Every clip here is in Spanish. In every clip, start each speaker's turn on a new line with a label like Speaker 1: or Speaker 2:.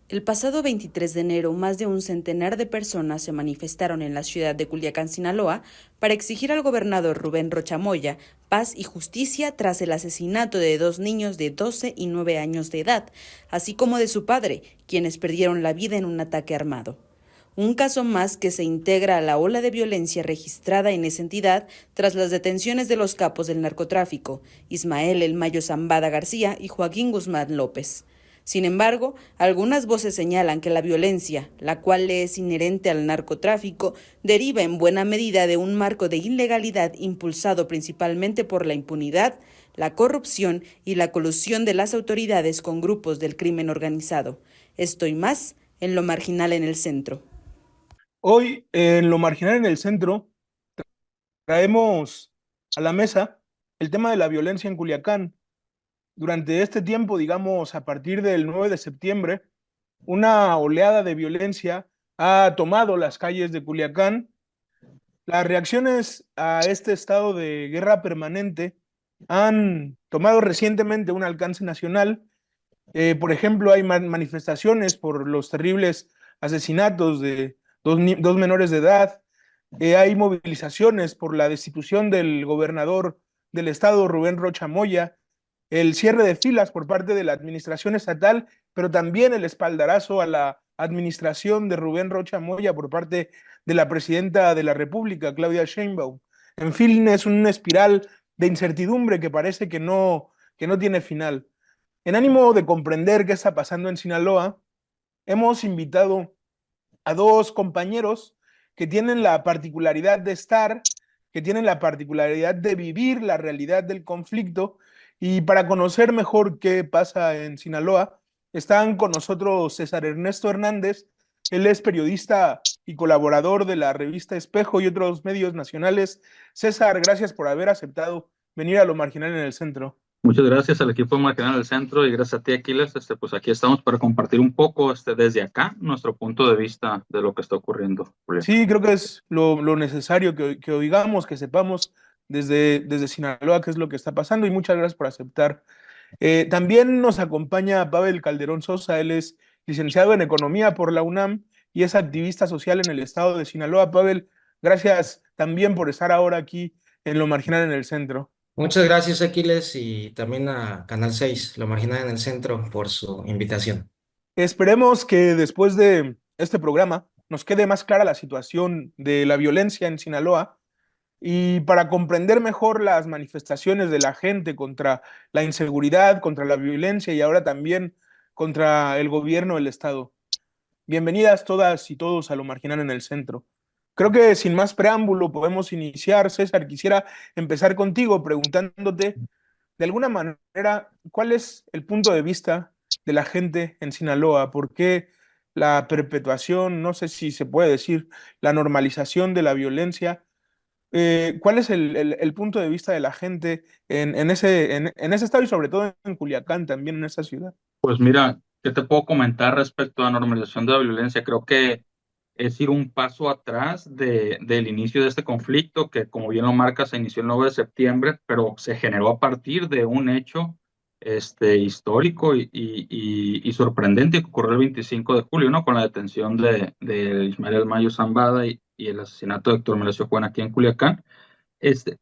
Speaker 1: El pasado 23 de enero, más de un centenar de personas se manifestaron en la ciudad de Culiacán, Sinaloa, para exigir al gobernador Rubén Rocha Moya paz y justicia tras el asesinato de 2 niños de 12 y 9 años de edad, así como de su padre, quienes perdieron la vida en un ataque armado. Un caso más que se integra a la ola de violencia registrada en esa entidad tras las detenciones de los capos del narcotráfico, Ismael El Mayo Zambada García y Joaquín Guzmán López. Sin embargo, algunas voces señalan que la violencia, la cual le es inherente al narcotráfico, deriva en buena medida de un marco de ilegalidad impulsado principalmente por la impunidad, la corrupción y la colusión de las autoridades con grupos del crimen organizado. Esto y más en Lo Marginal en el Centro.
Speaker 2: Hoy, en Lo Marginal en el Centro, traemos a la mesa el tema de la violencia en Culiacán. Durante este tiempo, digamos, a partir del 9 de septiembre, una oleada de violencia ha tomado las calles de Culiacán. Las reacciones a este estado de guerra permanente han tomado recientemente un alcance nacional. Por ejemplo, hay manifestaciones por los terribles asesinatos de dos menores de edad. Hay movilizaciones por la destitución del gobernador del estado, Rubén Rocha Moya, el cierre de filas por parte de la administración estatal, pero también el espaldarazo a la administración de Rubén Rocha Moya por parte de la presidenta de la República, Claudia Sheinbaum. En fin, es una espiral de incertidumbre que parece que no tiene final. En ánimo de comprender qué está pasando en Sinaloa, hemos invitado a 2 compañeros que tienen la particularidad de estar, que tienen la particularidad de vivir la realidad del conflicto. Y para conocer mejor qué pasa en Sinaloa, están con nosotros César Ernesto Hernández. Él es periodista y colaborador de la revista Espejo y otros medios nacionales. César, gracias por haber aceptado venir a Lo Marginal en el Centro.
Speaker 3: Muchas gracias al equipo de Marginal del Centro y gracias a ti, Aquiles. Pues aquí estamos para compartir un poco desde acá nuestro punto de vista de lo que está ocurriendo.
Speaker 2: Sí, creo que es lo necesario que oigamos, que sepamos desde Sinaloa qué es lo que está pasando, y muchas gracias por aceptar. También nos acompaña Pavel Calderón Sosa. Él es licenciado en Economía por la UNAM y es activista social en el estado de Sinaloa. Pavel, gracias también por estar ahora aquí en Lo Marginal en el Centro.
Speaker 4: Muchas gracias, Aquiles, y también a Canal 6, Lo Marginal en el Centro, por su invitación.
Speaker 2: Esperemos que después de este programa nos quede más clara la situación de la violencia en Sinaloa, y para comprender mejor las manifestaciones de la gente contra la inseguridad, contra la violencia y ahora también contra el gobierno del Estado. Bienvenidas todas y todos a Lo Marginal en el Centro. Creo que sin más preámbulo podemos iniciar. César, quisiera empezar contigo preguntándote, de alguna manera, ¿cuál es el punto de vista de la gente en Sinaloa? ¿Por qué la perpetuación, no sé si se puede decir, la normalización de la violencia? ¿Cuál es el punto de vista de la gente en ese estado y sobre todo en Culiacán, también en esa ciudad?
Speaker 3: Pues mira, ¿qué te puedo comentar respecto a la normalización de la violencia? Creo que es ir un paso atrás del inicio de este conflicto, que como bien lo marca, se inició el 9 de septiembre, pero se generó a partir de un hecho histórico y sorprendente que ocurrió el 25 de julio, ¿no? Con la detención de Ismael El Mayo Zambada y el asesinato de Héctor Melesio Juan aquí en Culiacán.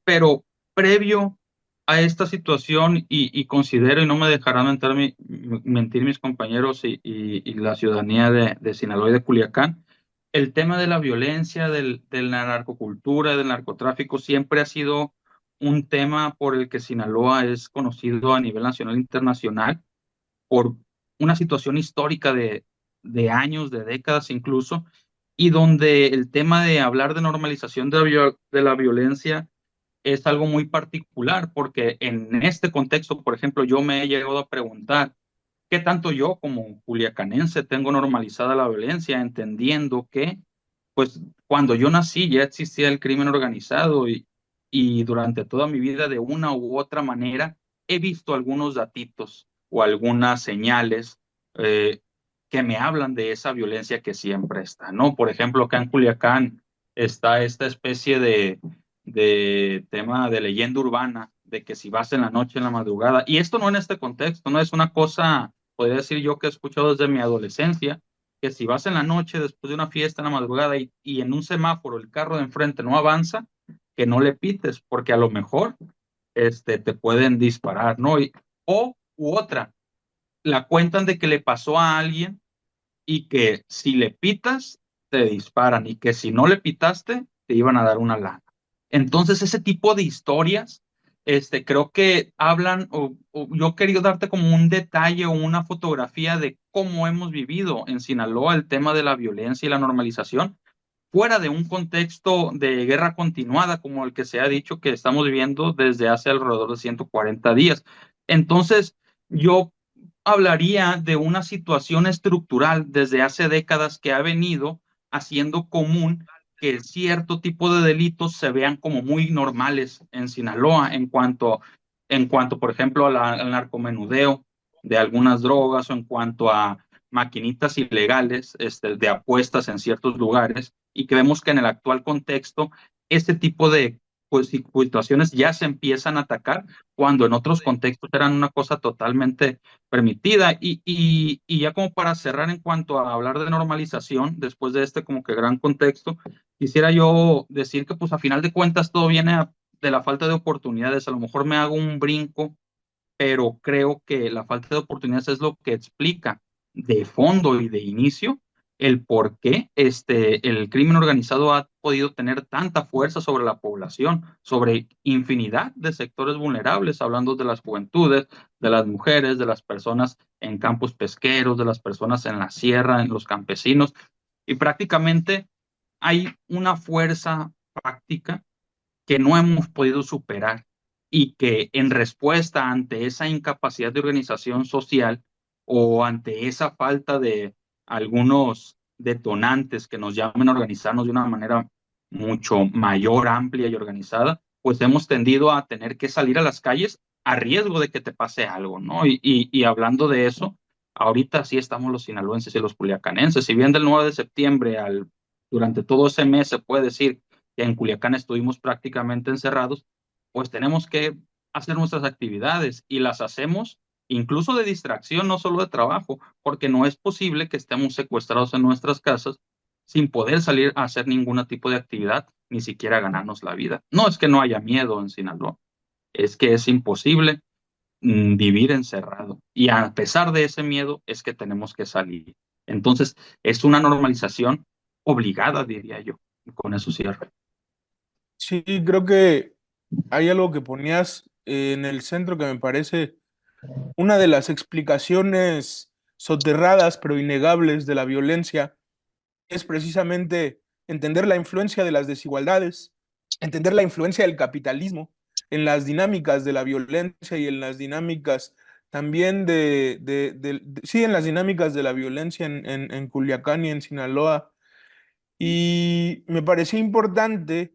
Speaker 3: Pero previo a esta situación, y considero, y no me dejarán mentir mis compañeros y la ciudadanía de Sinaloa y de Culiacán, el tema de la violencia, de la narcocultura, del narcotráfico, siempre ha sido un tema por el que Sinaloa es conocido a nivel nacional e internacional, por una situación histórica de años, de décadas incluso, y donde el tema de hablar de normalización de la violencia es algo muy particular, porque en este contexto, por ejemplo, yo me he llegado a preguntar, ¿qué tanto yo como culiacanense tengo normalizada la violencia, entendiendo que, pues, cuando yo nací ya existía el crimen organizado y durante toda mi vida, de una u otra manera, he visto algunos datitos o algunas señales eh, que me hablan de esa violencia que siempre está, ¿no? Por ejemplo, acá en Culiacán está esta especie de tema de leyenda urbana, de que si vas en la noche, en la madrugada, y esto no en este contexto, no es una cosa, podría decir yo, que he escuchado desde mi adolescencia, que si vas en la noche después de una fiesta en la madrugada y en un semáforo el carro de enfrente no avanza, que no le pites, porque a lo mejor te pueden disparar, ¿no? U otra, la cuentan de que le pasó a alguien y que si le pitas, te disparan y que si no le pitaste, te iban a dar una lana. Entonces, ese tipo de historias, creo que hablan, o yo he querido darte como un detalle o una fotografía de cómo hemos vivido en Sinaloa el tema de la violencia y la normalización, fuera de un contexto de guerra continuada como el que se ha dicho que estamos viviendo desde hace alrededor de 140 días. Entonces, yo hablaría de una situación estructural desde hace décadas que ha venido haciendo común que cierto tipo de delitos se vean como muy normales en Sinaloa en cuanto, por ejemplo, al narcomenudeo de algunas drogas, o en cuanto a maquinitas ilegales de apuestas en ciertos lugares, y que vemos que en el actual contexto este tipo de, pues, situaciones ya se empiezan a atacar cuando en otros contextos eran una cosa totalmente permitida. Y ya como para cerrar, en cuanto a hablar de normalización, después de este como que gran contexto, quisiera yo decir que pues a final de cuentas todo viene de la falta de oportunidades. A lo mejor me hago un brinco, pero creo que la falta de oportunidades es lo que explica de fondo y de inicio el por qué el crimen organizado ha podido tener tanta fuerza sobre la población, sobre infinidad de sectores vulnerables, hablando de las juventudes, de las mujeres, de las personas en campos pesqueros, de las personas en la sierra, en los campesinos, y prácticamente hay una fuerza práctica que no hemos podido superar, y que en respuesta ante esa incapacidad de organización social o ante esa falta de algunos detonantes que nos llamen a organizarnos de una manera mucho mayor, amplia y organizada, pues hemos tendido a tener que salir a las calles a riesgo de que te pase algo, ¿no? Y hablando de eso, ahorita sí estamos los sinaloenses y los culiacanenses. Si bien del 9 de septiembre durante todo ese mes se puede decir que en Culiacán estuvimos prácticamente encerrados, pues tenemos que hacer nuestras actividades, y las hacemos incluso de distracción, no solo de trabajo, porque no es posible que estemos secuestrados en nuestras casas sin poder salir a hacer ningún tipo de actividad, ni siquiera ganarnos la vida. No es que no haya miedo en Sinaloa, es que es imposible vivir encerrado. Y a pesar de ese miedo es que tenemos que salir. Entonces, es una normalización obligada, diría yo. Y con eso cierro.
Speaker 2: Sí, creo que hay algo que ponías en el centro que me parece una de las explicaciones soterradas pero innegables de la violencia, es precisamente entender la influencia de las desigualdades, entender la influencia del capitalismo en las dinámicas de la violencia y en las dinámicas también sí, en las dinámicas de la violencia en Culiacán y en Sinaloa. Y me parecía importante,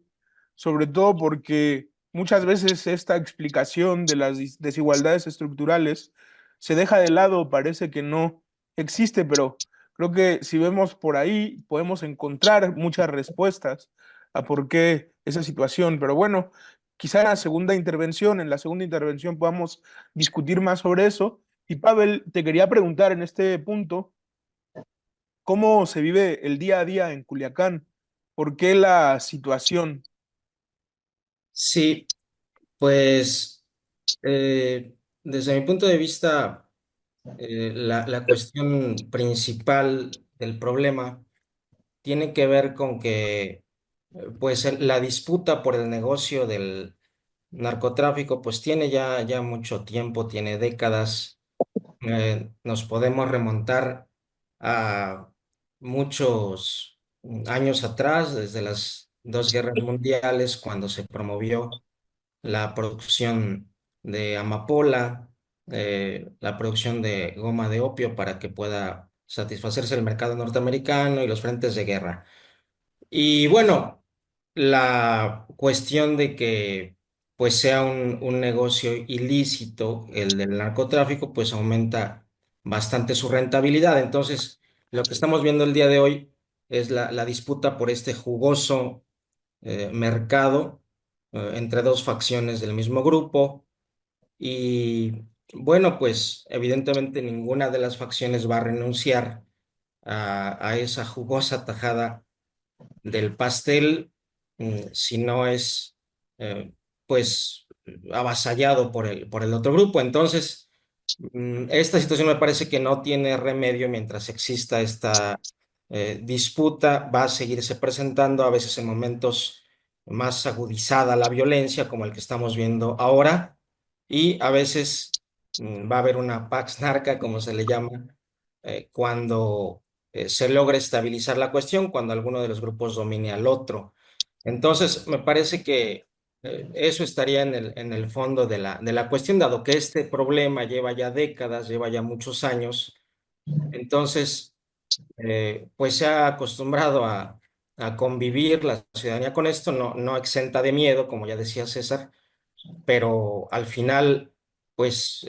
Speaker 2: sobre todo porque muchas veces esta explicación de las desigualdades estructurales se deja de lado, parece que no existe, pero creo que si vemos por ahí podemos encontrar muchas respuestas a por qué esa situación. Pero bueno, quizá en la segunda intervención podamos discutir más sobre eso. Y Pavel, te quería preguntar en este punto, ¿cómo se vive el día a día en Culiacán? ¿Por qué la situación?
Speaker 4: Sí, pues desde mi punto de vista, la cuestión principal del problema tiene que ver con que pues la disputa por el negocio del narcotráfico pues tiene ya mucho tiempo, tiene décadas. Nos podemos remontar a muchos años atrás, desde las dos guerras mundiales, cuando se promovió la producción de amapola, la producción de goma de opio para que pueda satisfacerse el mercado norteamericano y los frentes de guerra. Y bueno, la cuestión de que pues sea un negocio ilícito, el del narcotráfico, pues aumenta bastante su rentabilidad. Entonces, lo que estamos viendo el día de hoy es la disputa por este jugoso mercado entre dos facciones del mismo grupo. Y bueno, pues evidentemente ninguna de las facciones va a renunciar a esa jugosa tajada del pastel, si no es pues avasallado por el otro grupo. Entonces, esta situación me parece que no tiene remedio mientras exista esta disputa, va a seguirse presentando a veces en momentos más agudizada la violencia, como el que estamos viendo ahora, y a veces va a haber una pax narca, como se le llama, cuando se logra estabilizar la cuestión, cuando alguno de los grupos domine al otro. Entonces, me parece que eso estaría en el fondo de la cuestión, dado que este problema lleva ya décadas, lleva ya muchos años. Entonces, pues se ha acostumbrado a convivir la ciudadanía con esto, no exenta de miedo, como ya decía César, pero al final, pues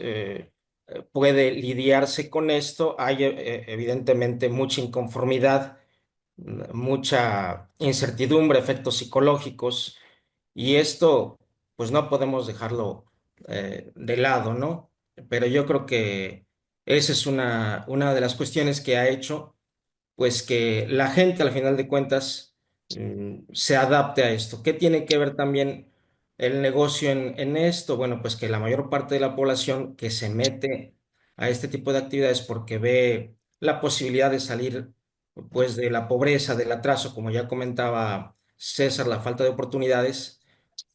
Speaker 4: puede lidiarse con esto. Hay evidentemente mucha inconformidad, mucha incertidumbre, efectos psicológicos, y esto, pues no podemos dejarlo de lado, ¿no? Pero yo creo que esa es una de las cuestiones que ha hecho pues que la gente al final de cuentas se adapte a esto. ¿Qué tiene que ver también el negocio en esto? Bueno, pues que la mayor parte de la población que se mete a este tipo de actividades porque ve la posibilidad de salir pues de la pobreza, del atraso, como ya comentaba César, la falta de oportunidades,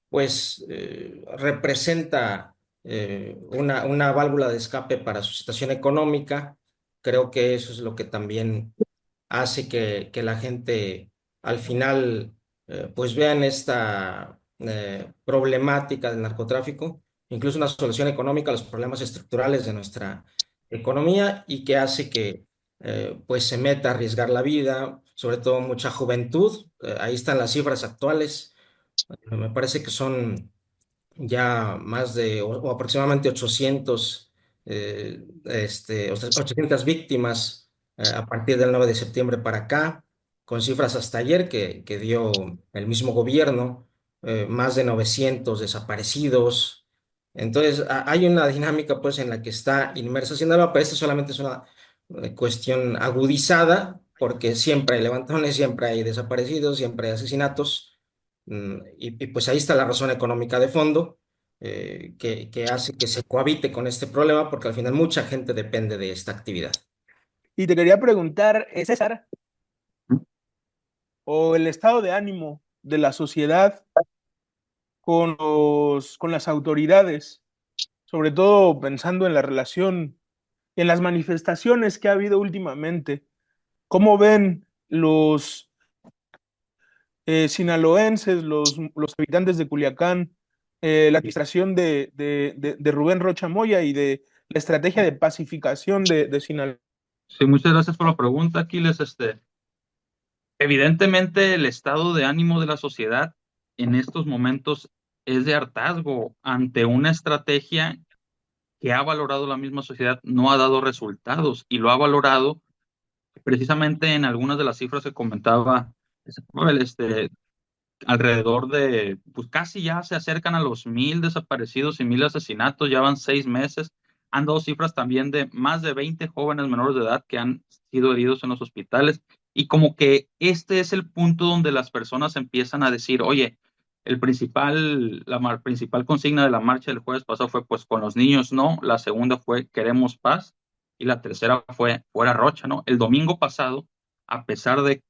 Speaker 4: pues representa una válvula de escape para su situación económica. Creo que eso es lo que también hace que la gente al final pues vean esta problemática del narcotráfico, incluso una solución económica a los problemas estructurales de nuestra economía y que hace que pues se meta a arriesgar la vida, sobre todo mucha juventud. Ahí están las cifras actuales. Me parece que son ya más de o aproximadamente 800, 800 víctimas a partir del 9 de septiembre para acá, con cifras hasta ayer que dio el mismo gobierno, más de 900 desaparecidos. Entonces, hay una dinámica pues en la que está inmersa Sinaloa, pero esta solamente es una cuestión agudizada, porque siempre hay levantones, siempre hay desaparecidos, siempre hay asesinatos. Pues ahí está la razón económica de fondo que hace que se cohabite con este problema, porque al final mucha gente depende de esta actividad.
Speaker 2: Y te quería preguntar, César, o el estado de ánimo de la sociedad con las autoridades, sobre todo pensando en la relación, en las manifestaciones que ha habido últimamente. ¿Cómo ven los sinaloenses, los habitantes de Culiacán, la administración de Rubén Rocha Moya y de la estrategia de pacificación de Sinaloa?
Speaker 3: Sí, muchas gracias por la pregunta, Aquiles. Evidentemente, el estado de ánimo de la sociedad en estos momentos es de hartazgo ante una estrategia que ha valorado la misma sociedad, no ha dado resultados y lo ha valorado precisamente en algunas de las cifras que comentaba alrededor de, pues casi ya se acercan a los 1,000 desaparecidos y 1,000 asesinatos, ya van 6 meses. Han dado cifras también de más de 20 jóvenes menores de edad que han sido heridos en los hospitales. Y como que este es el punto donde las personas empiezan a decir, oye, principal consigna de la marcha del jueves pasado fue, pues con los niños no, la segunda fue queremos paz y la tercera fue fuera Rocha, ¿no? El domingo pasado, a pesar de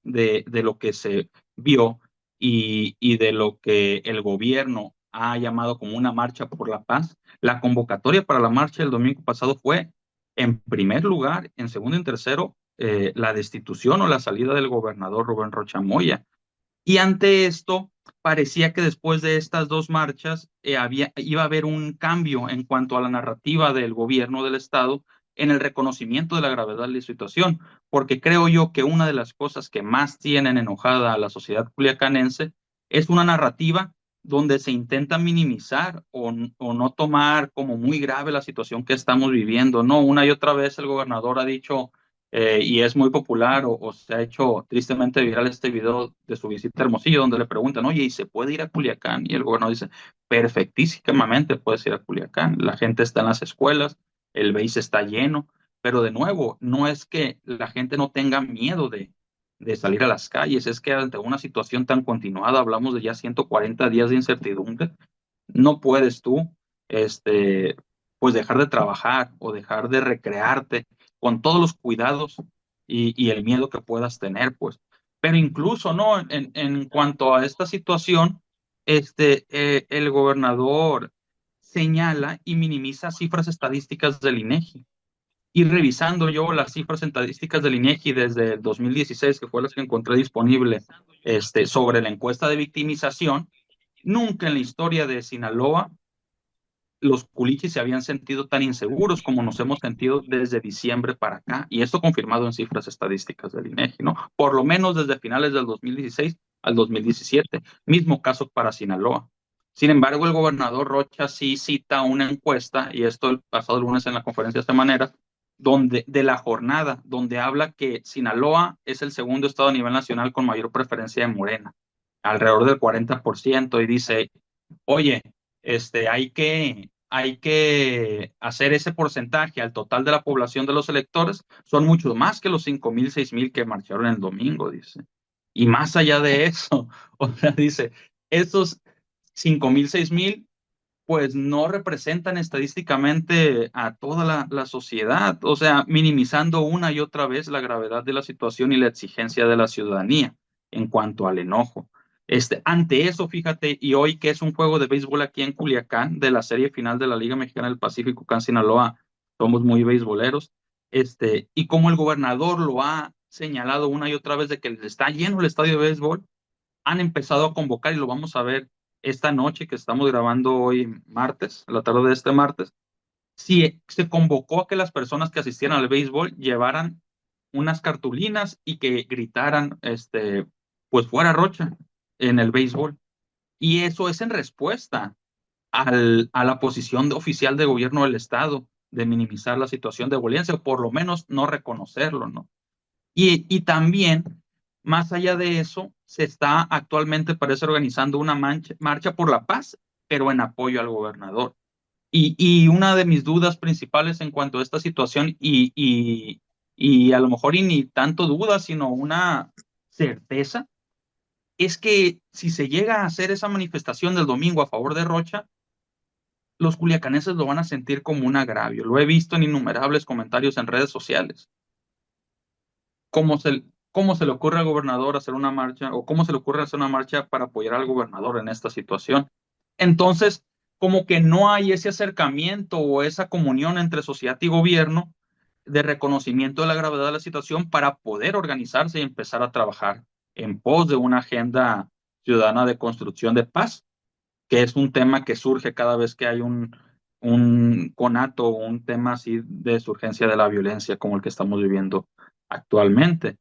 Speaker 3: lo que se vio, y de lo que el gobierno ha llamado como una marcha por la paz, la convocatoria para la marcha del domingo pasado fue, en primer lugar, en segundo y en tercero, la destitución o la salida del gobernador Rubén Rocha Moya. Y ante esto, parecía que después de estas dos marchas iba a haber un cambio en cuanto a la narrativa del gobierno del Estado en el reconocimiento de la gravedad de la situación, porque creo yo que una de las cosas que más tienen enojada a la sociedad culiacanense es una narrativa donde se intenta minimizar o no tomar como muy grave la situación que estamos viviendo. No, una y otra vez el gobernador ha dicho, y es muy popular, o se ha hecho tristemente viral este video de su visita a Hermosillo, donde le preguntan, oye, ¿y se puede ir a Culiacán? Y el gobernador dice, perfectísimamente puedes ir a Culiacán. La gente está en las escuelas, el BEIS está lleno, pero de nuevo, no es que la gente no tenga miedo de salir a las calles, es que ante una situación tan continuada, hablamos de ya 140 días de incertidumbre, no puedes tú, pues dejar de trabajar o dejar de recrearte con todos los cuidados y el miedo que puedas tener, pues. Pero incluso, ¿no? En cuanto a esta situación, el gobernador señala y minimiza cifras estadísticas del INEGI. Y revisando yo las cifras estadísticas del INEGI desde el 2016, que fue las que encontré disponible, sobre la encuesta de victimización, nunca en la historia de Sinaloa los culichis se habían sentido tan inseguros como nos hemos sentido desde diciembre para acá, y esto confirmado en cifras estadísticas del INEGI, ¿no? Por lo menos desde finales del 2016 al 2017, mismo caso para Sinaloa. Sin embargo, el gobernador Rocha sí cita una encuesta, y esto el pasado lunes en la conferencia de esta manera, de la jornada, donde habla que Sinaloa es el segundo estado a nivel nacional con mayor preferencia de Morena, alrededor del 40%, y dice, oye, hay que hacer ese porcentaje al total de la población de los electores, son mucho más que los 5,000, 6,000 que marcharon el domingo, dice. Y más allá de eso, o sea, dice, esos 5,000, 6,000, pues no representan estadísticamente a toda la sociedad, o sea, minimizando una y otra vez la gravedad de la situación y la exigencia de la ciudadanía en cuanto al enojo. Ante eso, fíjate, y hoy que es un juego de béisbol aquí en Culiacán, de la serie final de la Liga Mexicana del Pacífico, acá en Sinaloa, somos muy beisboleros, y como el gobernador lo ha señalado una y otra vez de que está lleno el estadio de béisbol, han empezado a convocar, y lo vamos a ver esta noche que estamos grabando hoy martes, a la tarde de este martes, si se convocó a que las personas que asistieran al béisbol llevaran unas cartulinas y que gritaran, pues fuera Rocha en el béisbol. Y eso es en respuesta a la posición oficial de gobierno del Estado de minimizar la situación de violencia, o por lo menos no reconocerlo, ¿no? Y también, más allá de eso, se está actualmente, parece, organizando una marcha por la paz, pero en apoyo al gobernador. Y una de mis dudas principales en cuanto a esta situación, y a lo mejor y ni tanto duda, sino una certeza, es que si se llega a hacer esa manifestación del domingo a favor de Rocha, los culiacaneses lo van a sentir como un agravio. Lo he visto en innumerables comentarios en redes sociales. ¿Cómo se le ocurre al gobernador hacer una marcha, o cómo se le ocurre hacer una marcha para apoyar al gobernador en esta situación? Entonces, como que no hay ese acercamiento o esa comunión entre sociedad y gobierno de reconocimiento de la gravedad de la situación para poder organizarse y empezar a trabajar en pos de una agenda ciudadana de construcción de paz, que es un tema que surge cada vez que hay un conato o un tema así de surgencia de la violencia como el que estamos viviendo actualmente.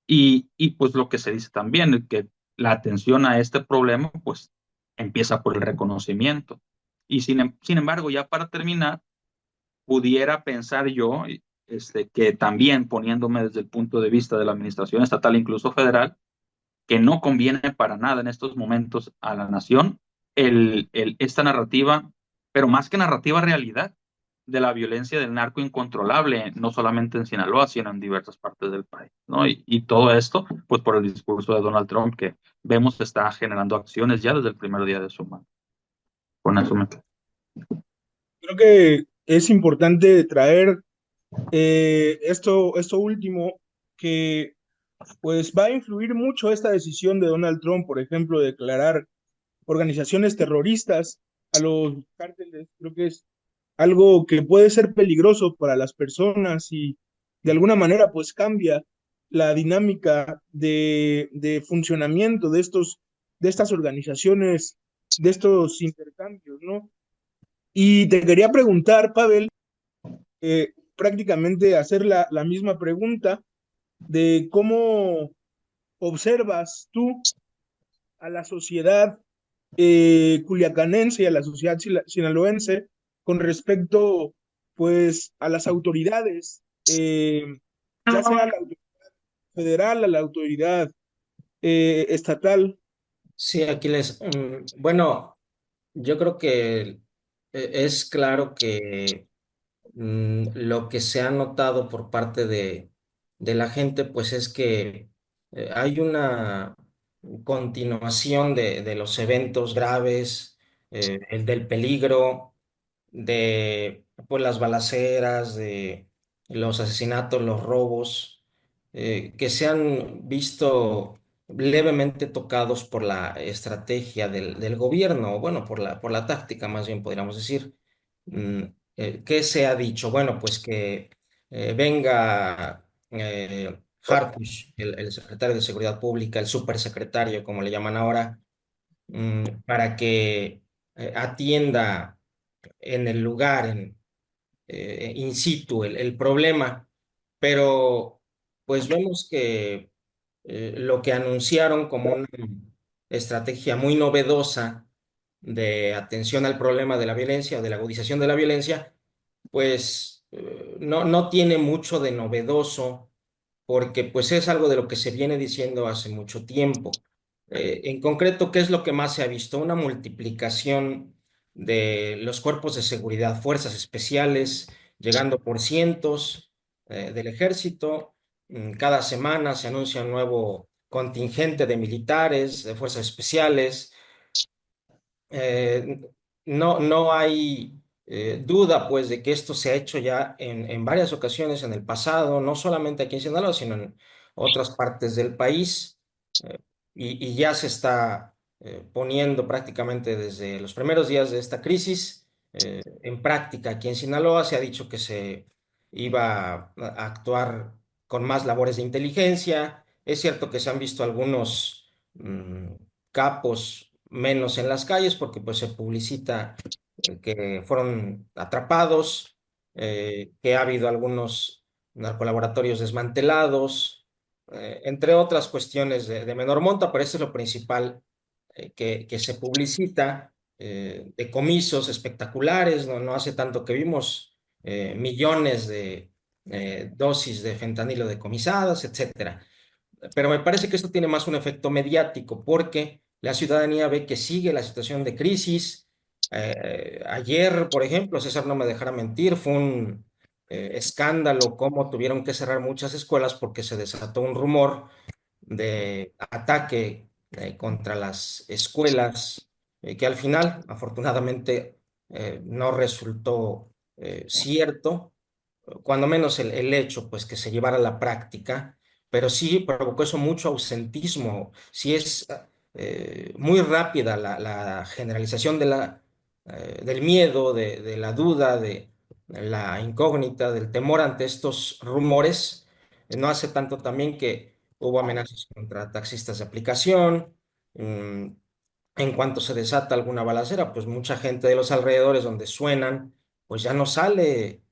Speaker 3: Y pues lo que se dice también, que la atención a este problema pues empieza por el reconocimiento. Y sin embargo, ya para terminar, pudiera pensar yo, que también poniéndome desde el punto de vista de la administración estatal, incluso federal, que no conviene para nada en estos momentos a la nación esta narrativa, pero más que narrativa, realidad de la violencia del narco incontrolable, no solamente en Sinaloa, sino en diversas partes del país, ¿no? Y todo esto, pues por el discurso de Donald Trump, que vemos está generando acciones ya desde el primer día de su mano. Con eso me quedo.
Speaker 2: Creo que es importante traer esto último, que pues va a influir mucho esta decisión de Donald Trump, por ejemplo, de declarar organizaciones terroristas a los cárteles. Creo que es algo que puede ser peligroso para las personas y de alguna manera pues cambia la dinámica de funcionamiento de estos de estas organizaciones, de estos intercambios, ¿no? Y te quería preguntar, Pavel, prácticamente hacer la misma pregunta de cómo observas tú a la sociedad culiacanense y a la sociedad sinaloense con respecto, pues, a las autoridades, ya sea a la autoridad federal, a la autoridad estatal.
Speaker 4: Sí, Aquiles. Bueno, yo creo que es claro que lo que se ha notado por parte de la gente, pues es que hay una continuación de los eventos graves, el del peligro, de pues, las balaceras, de los asesinatos, los robos, que se han visto levemente tocados por la estrategia del gobierno, o bueno, por la táctica más bien podríamos decir. Mm, ¿Qué se ha dicho? Bueno, pues que venga Harfush, el secretario de Seguridad Pública, el supersecretario, como le llaman ahora, para que atienda en el lugar, in situ, el problema, pero pues vemos que lo que anunciaron como una estrategia muy novedosa de atención al problema de la violencia o de la agudización de la violencia, pues no tiene mucho de novedoso porque pues es algo de lo que se viene diciendo hace mucho tiempo. En concreto, ¿qué es lo que más se ha visto? Una multiplicación de los cuerpos de seguridad, fuerzas especiales, llegando por cientos del ejército. Cada semana se anuncia un nuevo contingente de militares, de fuerzas especiales. Eh, no hay duda, pues, de que esto se ha hecho ya en varias ocasiones en el pasado, no solamente aquí en Sinaloa, sino en otras partes del país, eh, y ya se está poniendo prácticamente desde los primeros días de esta crisis en práctica. Aquí en Sinaloa se ha dicho que se iba a actuar con más labores de inteligencia. Es cierto que se han visto algunos capos menos en las calles porque pues se publicita que fueron atrapados, que ha habido algunos narcolaboratorios desmantelados, entre otras cuestiones de menor monta, pero eso es lo principal que se publicita, decomisos espectaculares. No hace tanto que vimos millones de dosis de fentanilo decomisadas, etcétera. Pero me parece que esto tiene más un efecto mediático porque la ciudadanía ve que sigue la situación de crisis. Ayer, por ejemplo, César no me dejará mentir, fue un escándalo cómo tuvieron que cerrar muchas escuelas porque se desató un rumor de ataque contra las escuelas, que al final, afortunadamente, no resultó cierto, cuando menos el hecho, pues que se llevara a la práctica, pero sí provocó eso mucho ausentismo. Sí es muy rápida la generalización del miedo, de la duda, de la incógnita, del temor ante estos rumores. No hace tanto también que hubo amenazas contra taxistas de aplicación. mm, en cuanto se desata alguna balacera, pues mucha gente de los alrededores donde suenan, pues ya no sale,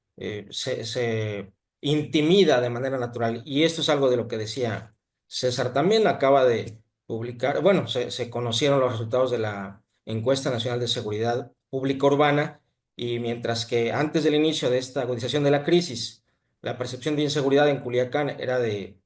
Speaker 4: se intimida de manera natural. Y esto es algo de lo que decía César también, acaba de publicar, bueno, se conocieron los resultados de la encuesta nacional de seguridad pública urbana, y mientras que antes del inicio de esta agudización de la crisis, la percepción de inseguridad en Culiacán era de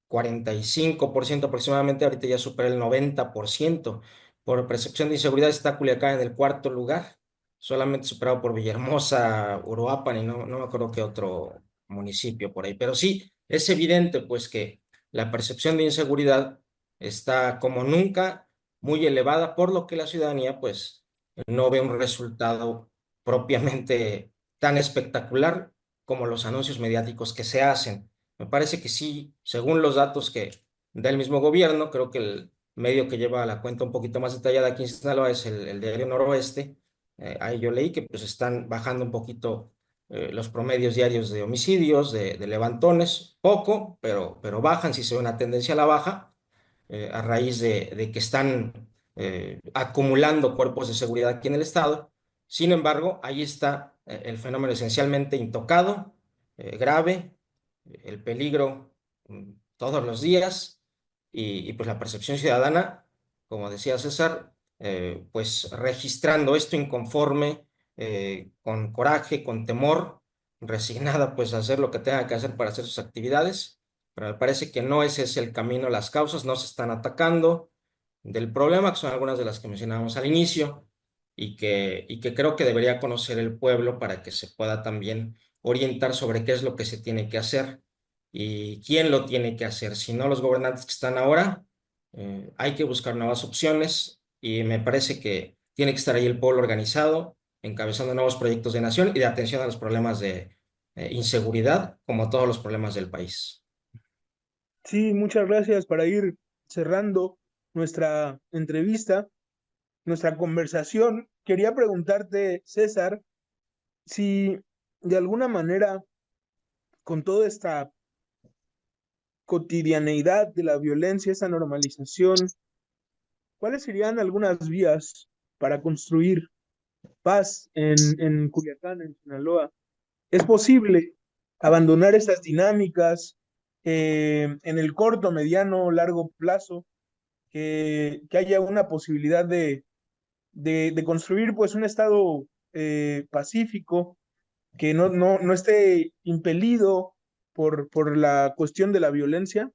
Speaker 4: 45% aproximadamente, ahorita ya supera el 90%. Por percepción de inseguridad está Culiacán en el cuarto lugar, solamente superado por Villahermosa, Uruapan y no me acuerdo qué otro municipio por ahí. Pero sí, es evidente pues que la percepción de inseguridad está como nunca muy elevada, por lo que la ciudadanía pues no ve un resultado propiamente tan espectacular como los anuncios mediáticos que se hacen. Me parece que sí, según los datos que da el mismo gobierno, creo que el medio que lleva la cuenta un poquito más detallada aquí en Sinaloa es el diario Noroeste. Ahí yo leí que pues están bajando un poquito los promedios diarios de homicidios, de levantones, poco, pero bajan, si se ve una tendencia a la baja. a raíz de que están acumulando cuerpos de seguridad aquí en el estado. Sin embargo, ahí está el fenómeno esencialmente intocado, grave, el peligro todos los días y pues la percepción ciudadana, como decía César, pues registrando esto inconforme, con coraje, con temor, resignada pues a hacer lo que tenga que hacer para hacer sus actividades, pero me parece que no ese es el camino, las causas no se están atacando del problema, que son algunas de las que mencionábamos al inicio, y que creo que debería conocer el pueblo para que se pueda también orientar sobre qué es lo que se tiene que hacer y quién lo tiene que hacer. Si no los gobernantes que están ahora, hay que buscar nuevas opciones y me parece que tiene que estar ahí el pueblo organizado, encabezando nuevos proyectos de nación y de atención a los problemas de inseguridad, como todos los problemas del país.
Speaker 2: Sí, muchas gracias para ir cerrando nuestra entrevista, nuestra conversación. Quería preguntarte, César, si de alguna manera, con toda esta cotidianeidad de la violencia, esa normalización, ¿cuáles serían algunas vías para construir paz en Culiacán, en Sinaloa? ¿Es posible abandonar esas dinámicas en el corto, mediano, largo plazo? Que haya una posibilidad de construir pues un estado pacífico, que no esté impelido por la cuestión de la violencia.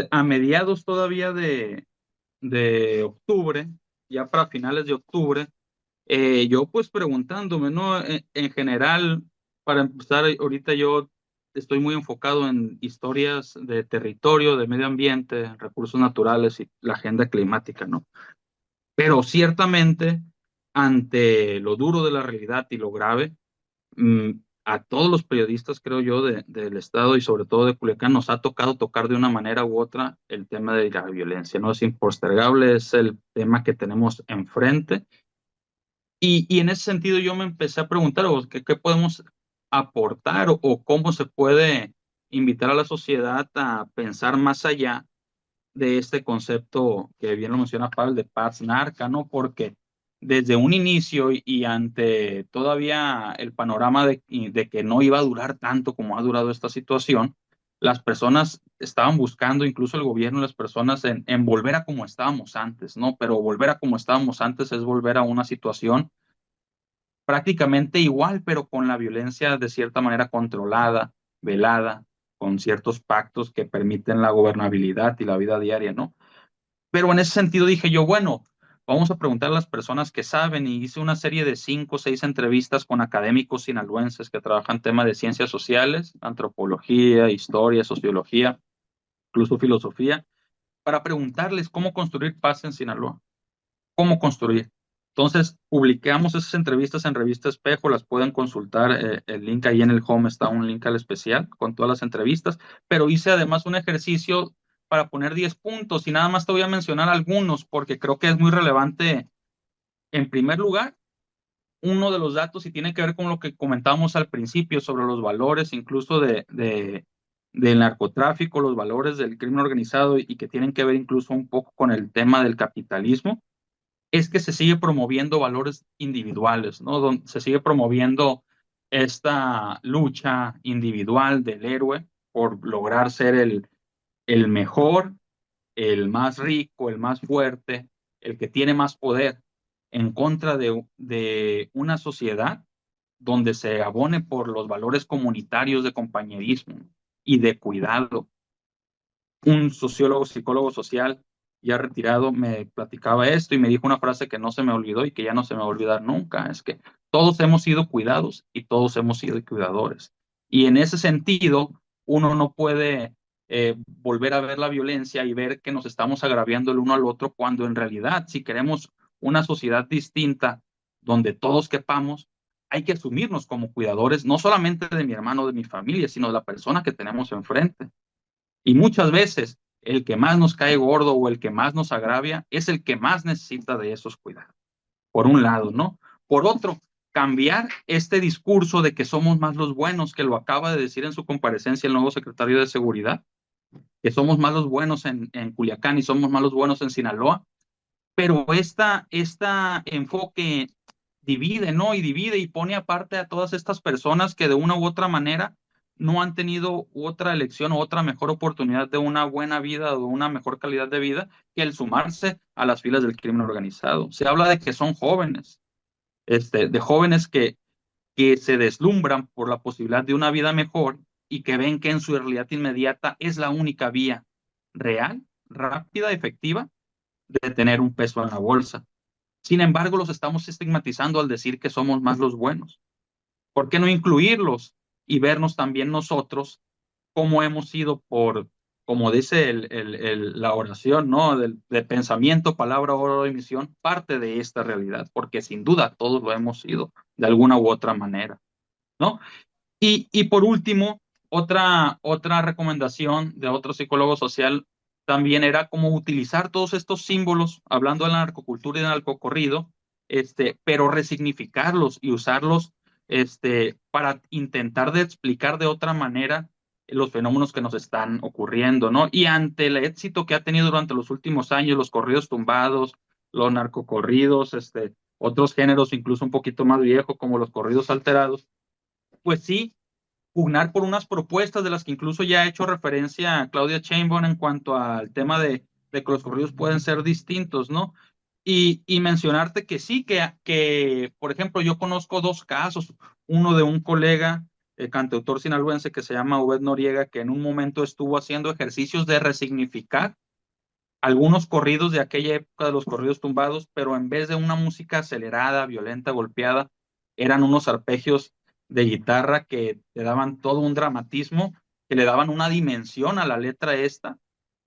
Speaker 3: A mediados todavía de octubre, ya para finales de octubre, yo pues preguntándome, ¿no? En general, para empezar, ahorita yo estoy muy enfocado en historias de territorio, de medio ambiente, recursos naturales y la agenda climática, ¿no? Pero ciertamente, ante lo duro de la realidad y lo grave, mm, a todos los periodistas, creo yo, del Estado y sobre todo de Culiacán, nos ha tocado tocar de una manera u otra el tema de la violencia, ¿no? Es impostergable, es el tema que tenemos enfrente. Y en ese sentido yo me empecé a preguntar, ¿qué podemos aportar o cómo se puede invitar a la sociedad a pensar más allá de este concepto que bien lo menciona Pavel de paz narca, ¿no? Porque desde un inicio y ante todavía el panorama de que no iba a durar tanto como ha durado esta situación, las personas estaban buscando, incluso el gobierno y las personas, en volver a como estábamos antes, ¿no? Pero volver a como estábamos antes es volver a una situación prácticamente igual, pero con la violencia de cierta manera controlada, velada, con ciertos pactos que permiten la gobernabilidad y la vida diaria, ¿no? Pero en ese sentido dije yo, bueno, vamos a preguntar a las personas que saben y hice una serie de 5 o 6 entrevistas con académicos sinaloenses que trabajan temas de ciencias sociales, antropología, historia, sociología, incluso filosofía, para preguntarles cómo construir paz en Sinaloa, cómo construir. Entonces, publicamos esas entrevistas en Revista Espejo, las pueden consultar, el link ahí en el home está un link al especial con todas las entrevistas, pero hice además un ejercicio para poner 10 puntos y nada más te voy a mencionar algunos porque creo que es muy relevante. En primer lugar, uno de los datos y tiene que ver con lo que comentábamos al principio sobre los valores, incluso del narcotráfico, los valores del crimen organizado y que tienen que ver incluso un poco con el tema del capitalismo es que se sigue promoviendo valores individuales, ¿no? Donde se sigue promoviendo esta lucha individual del héroe por lograr ser el mejor, el más rico, el más fuerte, el que tiene más poder, en contra de una sociedad donde se abone por los valores comunitarios de compañerismo y de cuidado. Un sociólogo, psicólogo social ya retirado me platicaba esto y me dijo una frase que no se me olvidó y que ya no se me va a olvidar nunca, es que todos hemos sido cuidados y todos hemos sido cuidadores. Y en ese sentido, uno no puede volver a ver la violencia y ver que nos estamos agraviando el uno al otro cuando en realidad, si queremos una sociedad distinta donde todos quepamos, hay que asumirnos como cuidadores, no solamente de mi hermano, de mi familia, sino de la persona que tenemos enfrente. Y muchas veces el que más nos cae gordo o el que más nos agravia es el que más necesita de esos cuidados. Por un lado, ¿no? Por otro, cambiar este discurso de que somos más los buenos, que lo acaba de decir en su comparecencia el nuevo secretario de Seguridad, que somos más los buenos en Culiacán y somos más los buenos en Sinaloa, pero esta enfoque divide, ¿no? Y divide y pone aparte a todas estas personas que de una u otra manera no han tenido otra elección o otra mejor oportunidad de una buena vida o de una mejor calidad de vida que el sumarse a las filas del crimen organizado. Se habla de que son jóvenes, de jóvenes que se deslumbran por la posibilidad de una vida mejor y que ven que en su realidad inmediata es la única vía real, rápida, efectiva de tener un peso en la bolsa. Sin embargo, los estamos estigmatizando al decir que somos más los buenos. ¿Por qué no incluirlos y vernos también nosotros cómo hemos sido como dice la oración, ¿no? De pensamiento, palabra, obra y misión, parte de esta realidad? Porque sin duda todos lo hemos sido de alguna u otra manera, ¿no? Y por último, otra recomendación de otro psicólogo social también era cómo utilizar todos estos símbolos, hablando de la narcocultura y del narcocorrido, pero resignificarlos y usarlos para intentar de explicar de otra manera los fenómenos que nos están ocurriendo, ¿no? Y ante el éxito que ha tenido durante los últimos años, los corridos tumbados, los narcocorridos, otros géneros incluso un poquito más viejos como los corridos alterados, pues sí, pugnar por unas propuestas de las que incluso ya ha hecho referencia Claudia Sheinbaum en cuanto al tema de que los corridos pueden ser distintos, ¿no? Y mencionarte que sí, por ejemplo, yo conozco dos casos, uno de un colega, cantautor sinaloense que se llama Obed Noriega, que en un momento estuvo haciendo ejercicios de resignificar algunos corridos de aquella época de los corridos tumbados, pero en vez de una música acelerada, violenta, golpeada, eran unos arpegios de guitarra que le daban todo un dramatismo, que le daban una dimensión a la letra esta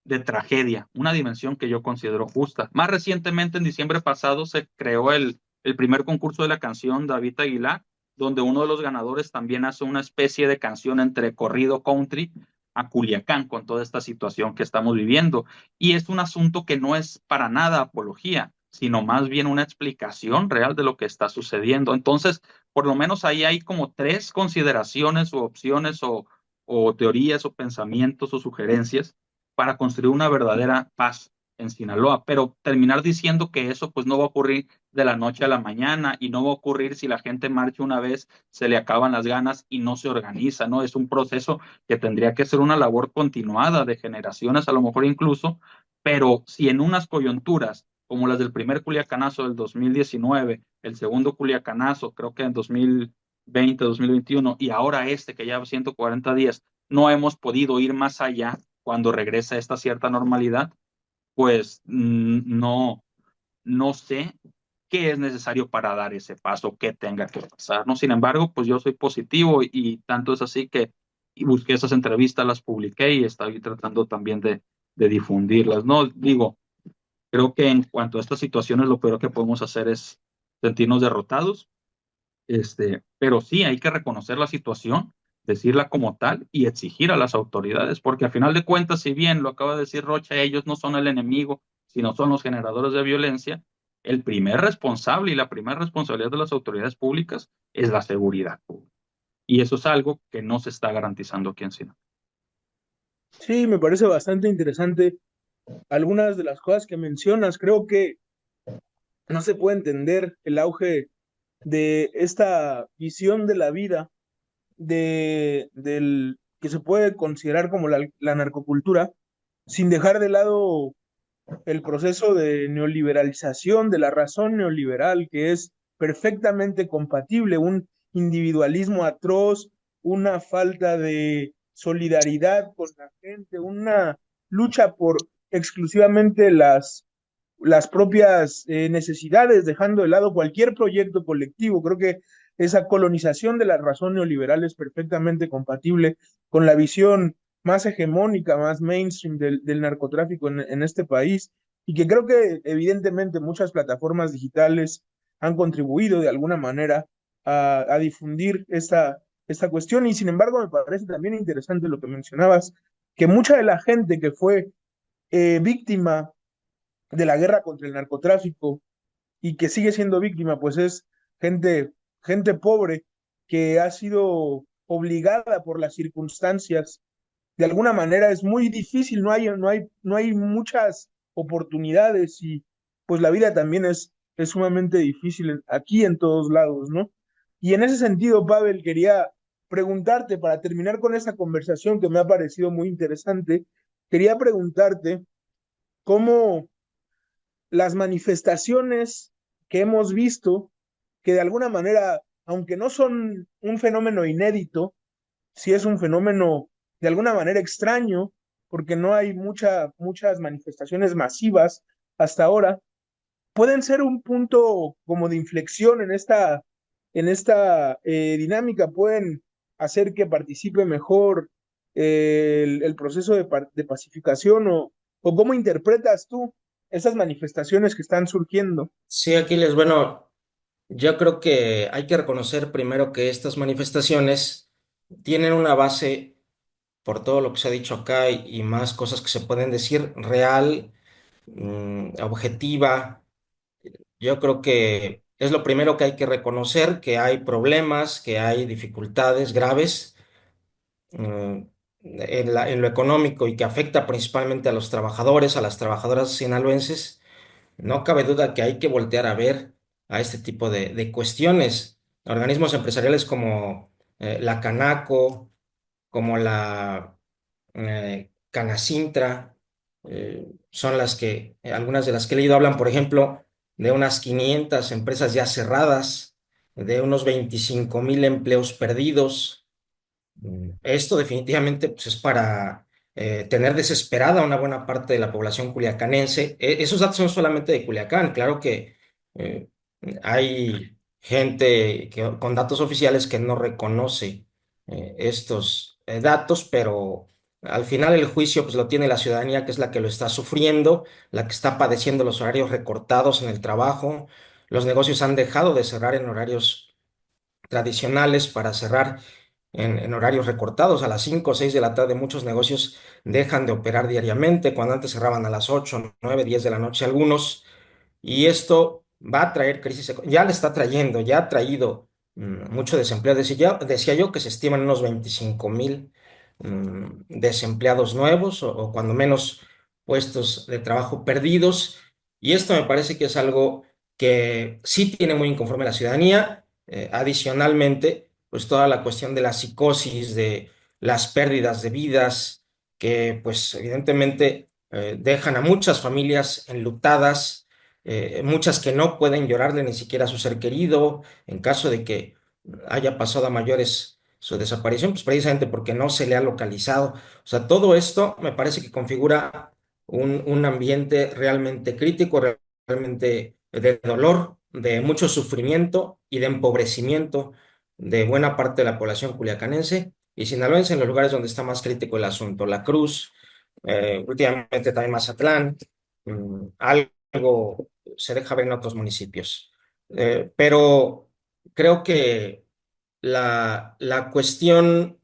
Speaker 3: de tragedia, una dimensión que yo considero justa. Más recientemente, en diciembre pasado, se creó el primer concurso de la canción David Aguilar, donde uno de los ganadores también hace una especie de canción entre corrido country a Culiacán con toda esta situación que estamos viviendo. Y es un asunto que no es para nada apología, sino más bien una explicación real de lo que está sucediendo. Entonces, por lo menos ahí hay como tres consideraciones o opciones o teorías o pensamientos o sugerencias para construir una verdadera paz en Sinaloa, pero terminar diciendo que eso pues no va a ocurrir de la noche a la mañana y no va a ocurrir si la gente marcha una vez, se le acaban las ganas y no se organiza, ¿no? Es un proceso que tendría que ser una labor continuada de generaciones, a lo mejor incluso, pero si en unas coyunturas como las del primer Culiacanazo del 2019, el segundo Culiacanazo, creo que en 2020, 2021, y ahora que ya 140 días, no hemos podido ir más allá cuando regresa esta cierta normalidad, pues no sé qué es necesario para dar ese paso, qué tenga que pasar, ¿no? Sin embargo, pues yo soy positivo y tanto es así que busqué esas entrevistas, las publiqué y estoy tratando también de difundirlas, ¿no? Digo, creo que en cuanto a estas situaciones, lo peor que podemos hacer es sentirnos derrotados, pero sí hay que reconocer la situación, decirla como tal y exigir a las autoridades, porque al final de cuentas, si bien lo acaba de decir Rocha, ellos no son el enemigo, sino son los generadores de violencia, el primer responsable y la primera responsabilidad de las autoridades públicas es la seguridad pública. Y eso es algo que no se está garantizando aquí en Sinaloa.
Speaker 2: Sí, me parece bastante interesante algunas de las cosas que mencionas. Creo que no se puede entender el auge de esta visión de la vida del que se puede considerar como la narcocultura, sin dejar de lado el proceso de neoliberalización de la razón neoliberal, que es perfectamente compatible, un individualismo atroz, una falta de solidaridad con la gente, una lucha por exclusivamente las propias necesidades, dejando de lado cualquier proyecto colectivo. Creo que esa colonización de la razón neoliberal es perfectamente compatible con la visión más hegemónica, más mainstream del narcotráfico en este país, y que creo que evidentemente muchas plataformas digitales han contribuido de alguna manera a difundir esta cuestión, y sin embargo me parece también interesante lo que mencionabas, que mucha de la gente que fue víctima de la guerra contra el narcotráfico y que sigue siendo víctima, pues es gente, gente pobre que ha sido obligada por las circunstancias de alguna manera es muy difícil, no hay muchas oportunidades y pues la vida también es sumamente difícil aquí en todos lados, ¿no? Y en ese sentido, Pavel, quería preguntarte, para terminar con esta conversación que me ha parecido muy interesante, quería preguntarte cómo las manifestaciones que hemos visto, que de alguna manera, aunque no son un fenómeno inédito, sí es un fenómeno de alguna manera extraño, porque no hay muchas manifestaciones masivas hasta ahora, pueden ser un punto como de inflexión en esta dinámica, pueden hacer que participe mejor el proceso de pacificación o cómo interpretas tú esas manifestaciones que están surgiendo.
Speaker 4: Sí, Aquiles, bueno, yo creo que hay que reconocer primero que estas manifestaciones tienen una base, por todo lo que se ha dicho acá y más cosas que se pueden decir, real, objetiva. Yo creo que es lo primero que hay que reconocer, que hay problemas, que hay dificultades graves mm, en lo económico y que afecta principalmente a los trabajadores, a las trabajadoras sinaloenses. No cabe duda que hay que voltear a ver a este tipo de cuestiones. Organismos empresariales como la Canaco, como la Canacintra, son algunas de las que he leído hablan, por ejemplo, de unas 500 empresas ya cerradas, de unos 25,000 empleos perdidos. Esto definitivamente pues, es para tener desesperada a una buena parte de la población culiacanense. Esos datos son solamente de Culiacán. Claro que eh, hay gente con datos oficiales que no reconoce estos datos, pero al final el juicio pues, lo tiene la ciudadanía, que es la que lo está sufriendo, la que está padeciendo los horarios recortados en el trabajo. Los negocios han dejado de cerrar en horarios tradicionales para cerrar en horarios recortados. A las 5 o 6 de la tarde muchos negocios dejan de operar diariamente, cuando antes cerraban a las 8 9 10 de la noche algunos. Y esto va a traer crisis, ya le está trayendo, ya ha traído mucho desempleo. Decía yo que se estiman unos 25,000 desempleados nuevos o cuando menos puestos de trabajo perdidos. Y esto me parece que es algo que sí tiene muy inconforme la ciudadanía. Adicionalmente, pues toda la cuestión de la psicosis, de las pérdidas de vidas, que pues evidentemente dejan a muchas familias enlutadas, muchas que no pueden llorarle ni siquiera a su ser querido en caso de que haya pasado a mayores su desaparición, pues precisamente porque no se le ha localizado. O sea, todo esto me parece que configura un ambiente realmente crítico, realmente de dolor, de mucho sufrimiento y de empobrecimiento de buena parte de la población culiacanense y sinaloense en los lugares donde está más crítico el asunto. La Cruz, últimamente también Mazatlán, algo se deja ver en otros municipios. Pero creo que la cuestión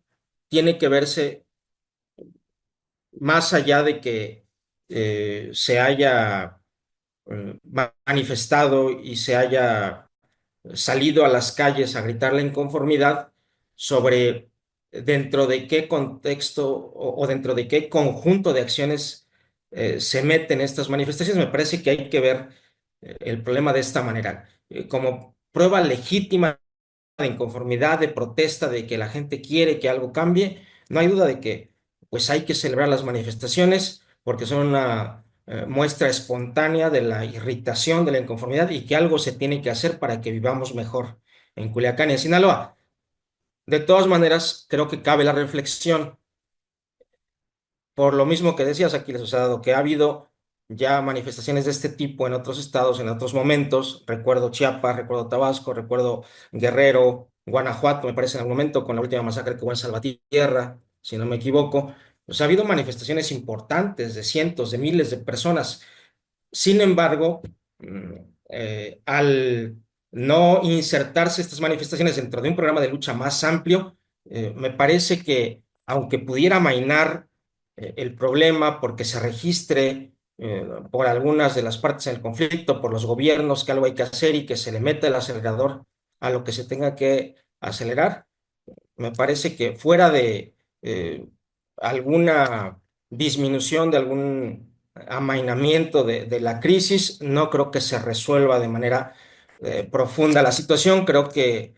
Speaker 4: tiene que verse más allá de que se haya manifestado y se haya salido a las calles a gritar la inconformidad sobre dentro de qué contexto o dentro de qué conjunto de acciones se meten estas manifestaciones. Me parece que hay que ver el problema de esta manera, como prueba legítima de inconformidad, de protesta, de que la gente quiere que algo cambie. No hay duda de que pues hay que celebrar las manifestaciones porque son una muestra espontánea de la irritación, de la inconformidad y que algo se tiene que hacer para que vivamos mejor en Culiacán y en Sinaloa. De todas maneras, creo que cabe la reflexión por lo mismo que decías, Aquiles, o sea, dado que ha habido ya manifestaciones de este tipo en otros estados, en otros momentos, recuerdo Chiapas, recuerdo Tabasco, recuerdo Guerrero, Guanajuato, me parece en algún momento, con la última masacre que hubo en Salvatierra, si no me equivoco, pues ha habido manifestaciones importantes de cientos, de miles de personas. Sin embargo, mm, al no insertarse estas manifestaciones dentro de un programa de lucha más amplio, me parece que aunque pudiera amainar el problema porque se registre por algunas de las partes en el conflicto, por los gobiernos, que algo hay que hacer y que se le meta el acelerador a lo que se tenga que acelerar, me parece que fuera de alguna disminución, de algún amainamiento de la crisis. No creo que se resuelva de manera profunda la situación. Creo que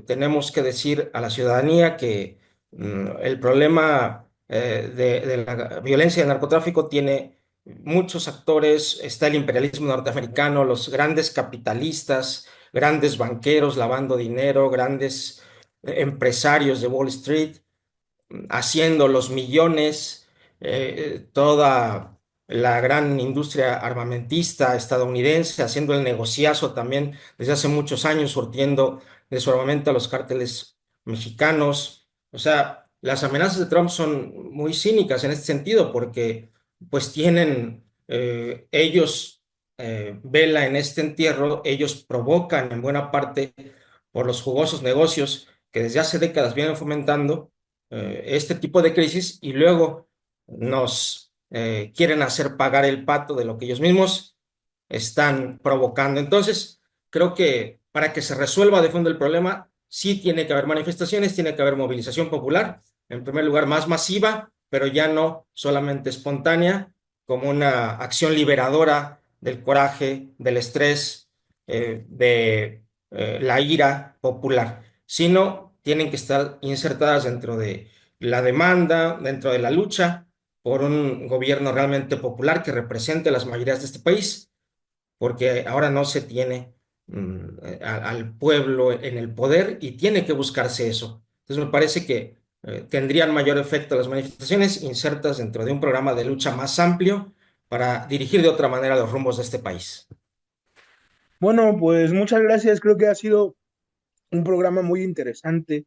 Speaker 4: tenemos que decir a la ciudadanía que el problema de la violencia y el narcotráfico tiene muchos actores. Está el imperialismo norteamericano, los grandes capitalistas, grandes banqueros lavando dinero, grandes empresarios de Wall Street haciendo los millones, toda la gran industria armamentista estadounidense haciendo el negociazo también desde hace muchos años, surtiendo de su armamento a los cárteles mexicanos. O sea, las amenazas de Trump son muy cínicas en este sentido porque pues tienen ellos vela en este entierro, ellos provocan en buena parte por los jugosos negocios que desde hace décadas vienen fomentando este tipo de crisis y luego nos quieren hacer pagar el pato de lo que ellos mismos están provocando. Entonces, creo que para que se resuelva de fondo el problema, sí tiene que haber manifestaciones, tiene que haber movilización popular, en primer lugar más masiva, pero ya no solamente espontánea, como una acción liberadora del coraje, del estrés, de la ira popular, sino tienen que estar insertadas dentro de la demanda, dentro de la lucha por un gobierno realmente popular que represente las mayorías de este país, porque ahora no se tiene al pueblo en el poder y tiene que buscarse eso. Entonces me parece que tendrían mayor efecto las manifestaciones insertas dentro de un programa de lucha más amplio para dirigir de otra manera los rumbos de este país.
Speaker 2: Bueno, pues muchas gracias. Creo que ha sido un programa muy interesante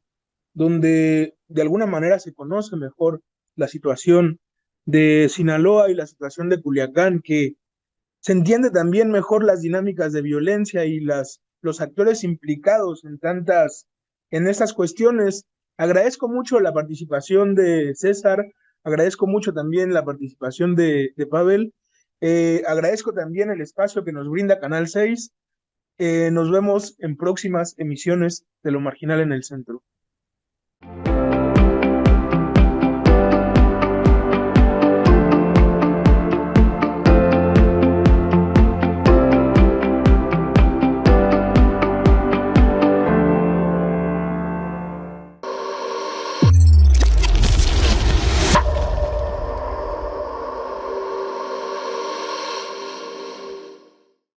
Speaker 2: donde de alguna manera se conoce mejor la situación de Sinaloa y la situación de Culiacán, que se entiende también mejor las dinámicas de violencia y los actores implicados en estas cuestiones. Agradezco mucho la participación de César, agradezco mucho también la participación de Pavel, agradezco también el espacio que nos brinda Canal 6. Nos vemos en próximas emisiones de Lo Marginal en el Centro.